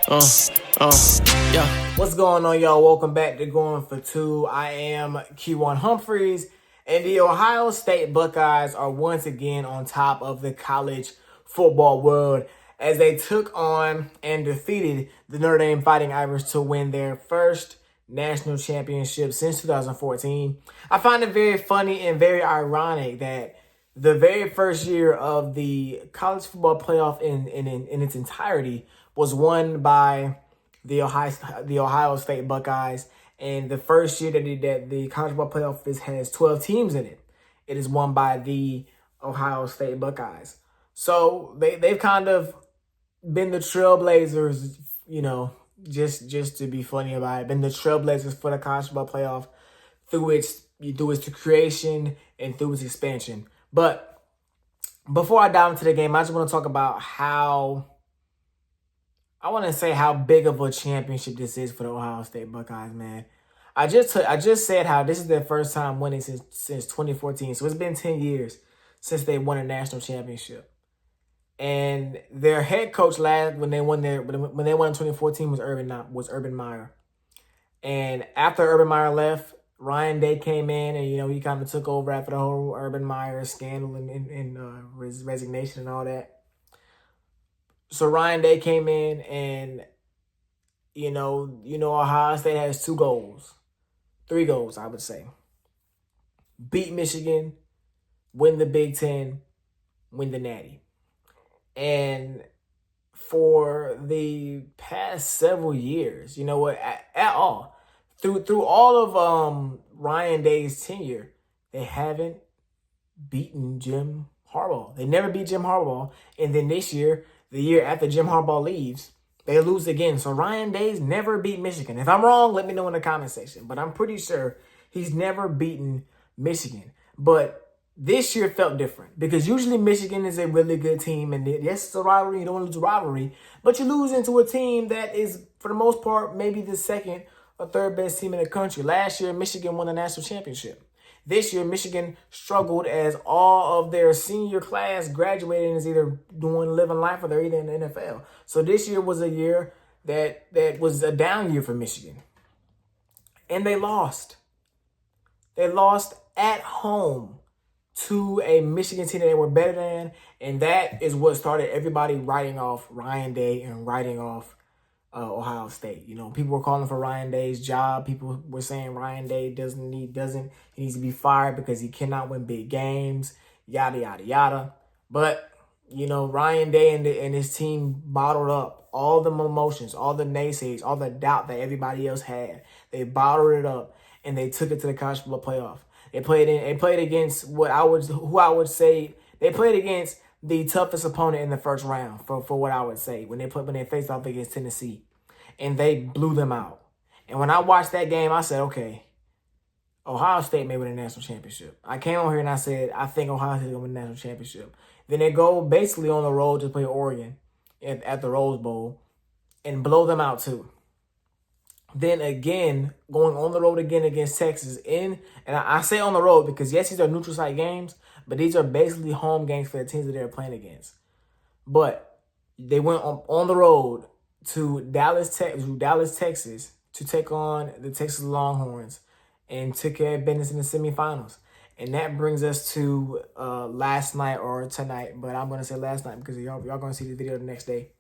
Uh, yeah. What's going on, y'all? Welcome back to Going for Two. I am Q1 Humphreys, and the Ohio State Buckeyes are once again on top of the college football world as they took on and defeated the Notre Dame Fighting Irish to win their first national championship since 2014. I find it very funny and very ironic that the very first year of the college football playoff in its entirety was won by the Ohio State Buckeyes, and the first year that the college football playoff has 12 teams in it, it is won by the Ohio State Buckeyes. So they've kind of been the trailblazers, just to be funny about it, been the trailblazers for the college football playoff through its creation and through its expansion. But before I dive into the game, I just want to talk about how big of a championship this is for the Ohio State Buckeyes, man. I just said how this is their first time winning since 2014. So it's been 10 years since they won a national championship. And their head coach when they won in 2014 was Urban Meyer. And after Urban Meyer left, Ryan Day came in, and he kind of took over after the whole Urban Meyer scandal and his resignation and all that. So Ryan Day came in, and Ohio State has three goals, I would say: beat Michigan, win the Big Ten, win the Natty. And for the past several years, through all of Ryan Day's tenure, they haven't beaten Jim Harbaugh. They never beat Jim Harbaugh, and then this year, the year after Jim Harbaugh leaves, they lose again. So Ryan Day's never beat Michigan. If I'm wrong, let me know in the comment section. But I'm pretty sure he's never beaten Michigan. But this year felt different because usually Michigan is a really good team. And yes, it's a rivalry. You don't want to lose a rivalry. But you lose into a team that is, for the most part, maybe the second or third best team in the country. Last year, Michigan won the national championship. This year, Michigan struggled as all of their senior class graduated and is either living life or they're either in the NFL. So this year was a year that was a down year for Michigan. And they lost. They lost at home to a Michigan team that they were better than. And that is what started everybody writing off Ryan Day and writing off Ohio State. People were calling for Ryan Day's job. People were saying Ryan Day he needs to be fired because he cannot win big games, yada, yada, yada. But, Ryan Day and his team bottled up all the emotions, all the naysays, all the doubt that everybody else had. They bottled it up and they took it to the college football playoff. They played against the toughest opponent in the first round, for what I would say, when they faced off against Tennessee, and they blew them out. And when I watched that game, I said, okay, Ohio State may win a national championship. I came on here and I said, I think Ohio State is going to win a national championship. Then they go basically on the road to play Oregon at the Rose Bowl and blow them out too. Then again, going on the road again against Texas and I say on the road because yes, these are neutral site games, but these are basically home games for the teams that they're playing against. But they went on the road to Dallas, Texas, to take on the Texas Longhorns and took care of business in the semifinals. And that brings us to last night or tonight, but I'm going to say last night because y'all going to see the video the next day.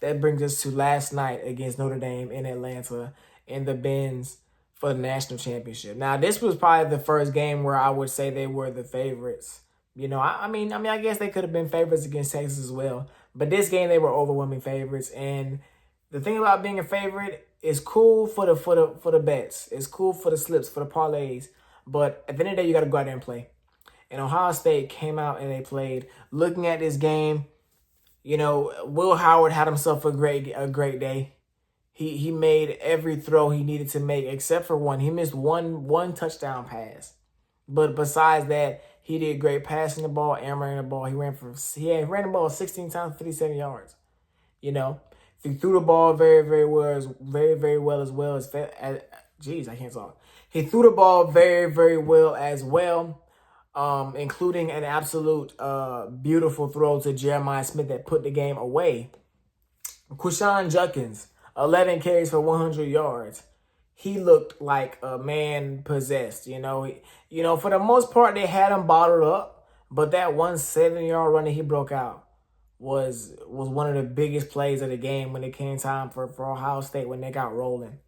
That brings us to last night against Notre Dame in Atlanta in the Benz for the national championship. Now, this was probably the first game where I would say they were the favorites. I guess they could have been favorites against Texas as well. But this game, they were overwhelming favorites. And the thing about being a favorite is cool for the bets. It's cool for the slips, for the parlays. But at the end of the day, you got to go out there and play. And Ohio State came out and they played. Looking at this game, Will Howard had himself a great day. He made every throw he needed to make except for one. He missed one touchdown pass. But besides that, he did great passing the ball and running the ball. He ran the ball 16 times, 57 yards. He threw the ball very, very well, very well as well as I can't talk. He threw the ball very, very well as well. Including an absolute beautiful throw to Jeremiah Smith that put the game away. Quinshon Judkins, 11 carries for 100 yards. He looked like a man possessed, For the most part, they had him bottled up, but that 170-yard run that he broke out was one of the biggest plays of the game when it came time for Ohio State when they got rolling.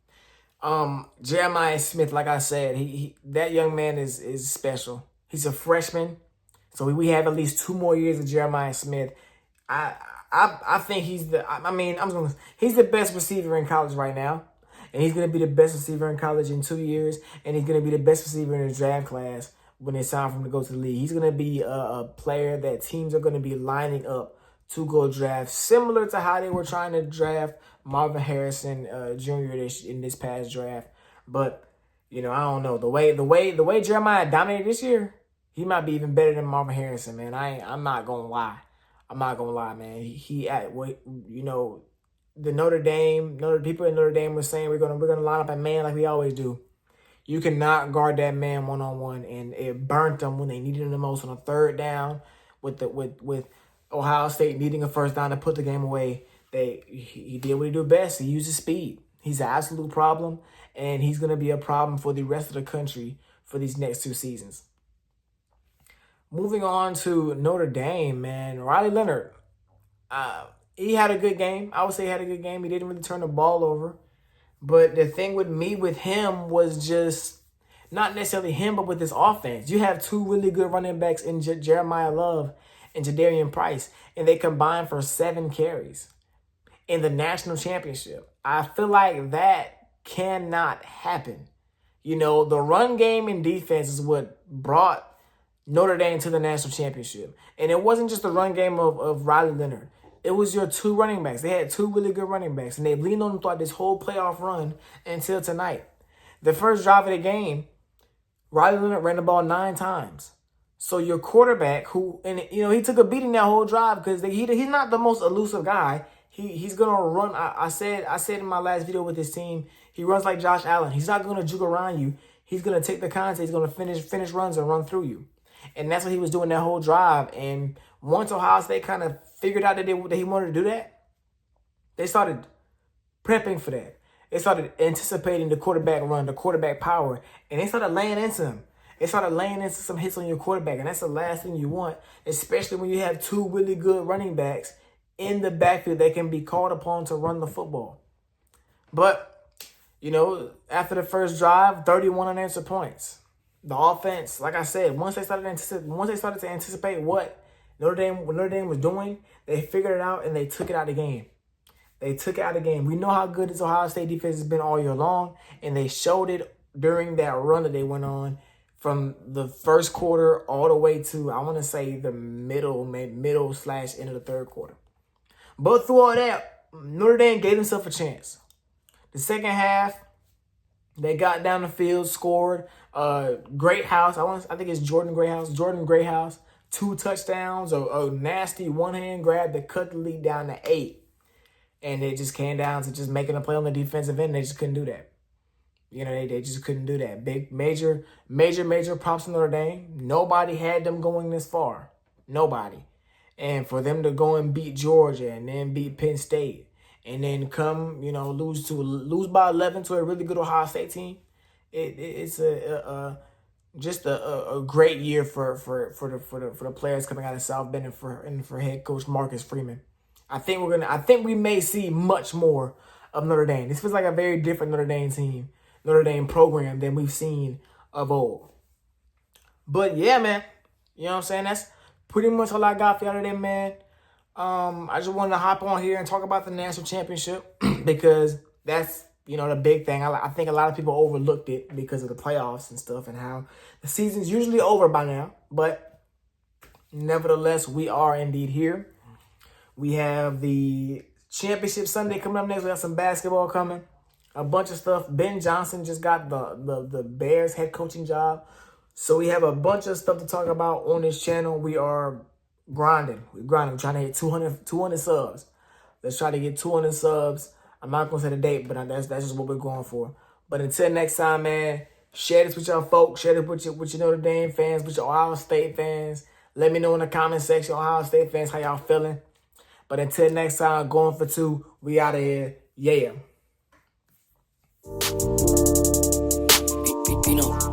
Jeremiah Smith, like I said, that young man is special. He's a freshman, so we have at least 2 more years of Jeremiah Smith. I think he's the best receiver in college right now. And he's going to be the best receiver in college in 2 years. And he's going to be the best receiver in the draft class when it's time for him to go to the league. He's going to be a player that teams are going to be lining up to go draft, similar to how they were trying to draft Marvin Harrison Jr. in this past draft. But, I don't know. The way Jeremiah dominated this year, he might be even better than Marvin Harrison, man. I'm not going to lie. I'm not going to lie, man. The people in Notre Dame were saying we're gonna line up a man like we always do. You cannot guard that man one-on-one, and it burnt them when they needed him the most on a 3rd down with Ohio State needing a 1st down to put the game away. He did what he do best. He used his speed. He's an absolute problem, and he's gonna be a problem for the rest of the country for these next 2 seasons. Moving on to Notre Dame, man, Riley Leonard. He had a good game. I would say he had a good game. He didn't really turn the ball over. But the thing with him was just not necessarily him, but with his offense. You have 2 really good running backs in Jeremiah Love and Jadarian Price, and they combined for 7 carries in the national championship. I feel like that cannot happen. The run game and defense is what brought Notre Dame to the national championship. And it wasn't just the run game of Riley Leonard. It was your 2 running backs. They had 2 really good running backs, and they leaned on them throughout this whole playoff run until tonight. The first drive of the game, Riley Leonard ran the ball 9 times. So your quarterback, he took a beating that whole drive because he's not the most elusive guy. He's gonna run. I said in my last video with his team, he runs like Josh Allen. He's not gonna juke around you. He's gonna take the contact. He's gonna finish runs and run through you. And that's what he was doing that whole drive. And once Ohio State kind of figured out that he wanted to do that, they started prepping for that. They started anticipating the quarterback run, the quarterback power, and they started laying into him. They started laying into some hits on your quarterback, and that's the last thing you want, especially when you have 2 really good running backs in the backfield that can be called upon to run the football. But, after the first drive, 31 unanswered points. The offense, like I said, once they started to anticipate what Notre Dame was doing, they figured it out and they took it out of the game. We know how good this Ohio State defense has been all year long, and they showed it during that run that they went on from the first quarter all the way to, I want to say, the middle/end of the 3rd quarter. But through all that, Notre Dame gave themselves a chance. The second half, they got down the field, scored. Greathouse, I think it's Jordan Greathouse, 2 touchdowns, a nasty one-hand grab that cut the lead down to 8. And it just came down to just making a play on the defensive end. They just couldn't do that. They just couldn't do that. Big, major props to Notre Dame. Nobody had them going this far. Nobody. And for them to go and beat Georgia and then beat Penn State and then come, lose by 11 to a really good Ohio State team, it's just a great year for the players coming out of South Bend and for head coach Marcus Freeman. I think we may see much more of Notre Dame. This feels like a very different Notre Dame team, Notre Dame program than we've seen of old. But yeah, man, you know what I'm saying? That's pretty much all I got for y'all today, man. I just wanted to hop on here and talk about the national championship because that's, the big thing. I think a lot of people overlooked it because of the playoffs and stuff and how the season's usually over by now. But nevertheless, we are indeed here. We have the championship Sunday coming up next. We have some basketball coming. A bunch of stuff. Ben Johnson just got the Bears head coaching job. So we have a bunch of stuff to talk about on this channel. We are grinding. We're trying to hit 200 subs. Let's try to get 200 subs. I'm not going to say the date, but that's just what we're going for. But until next time, man, share this with y'all folks. Share this with your Notre Dame fans, with your Ohio State fans. Let me know in the comment section, Ohio State fans, how y'all feeling. But until next time, going for 2, we out of here. Yeah. Pino.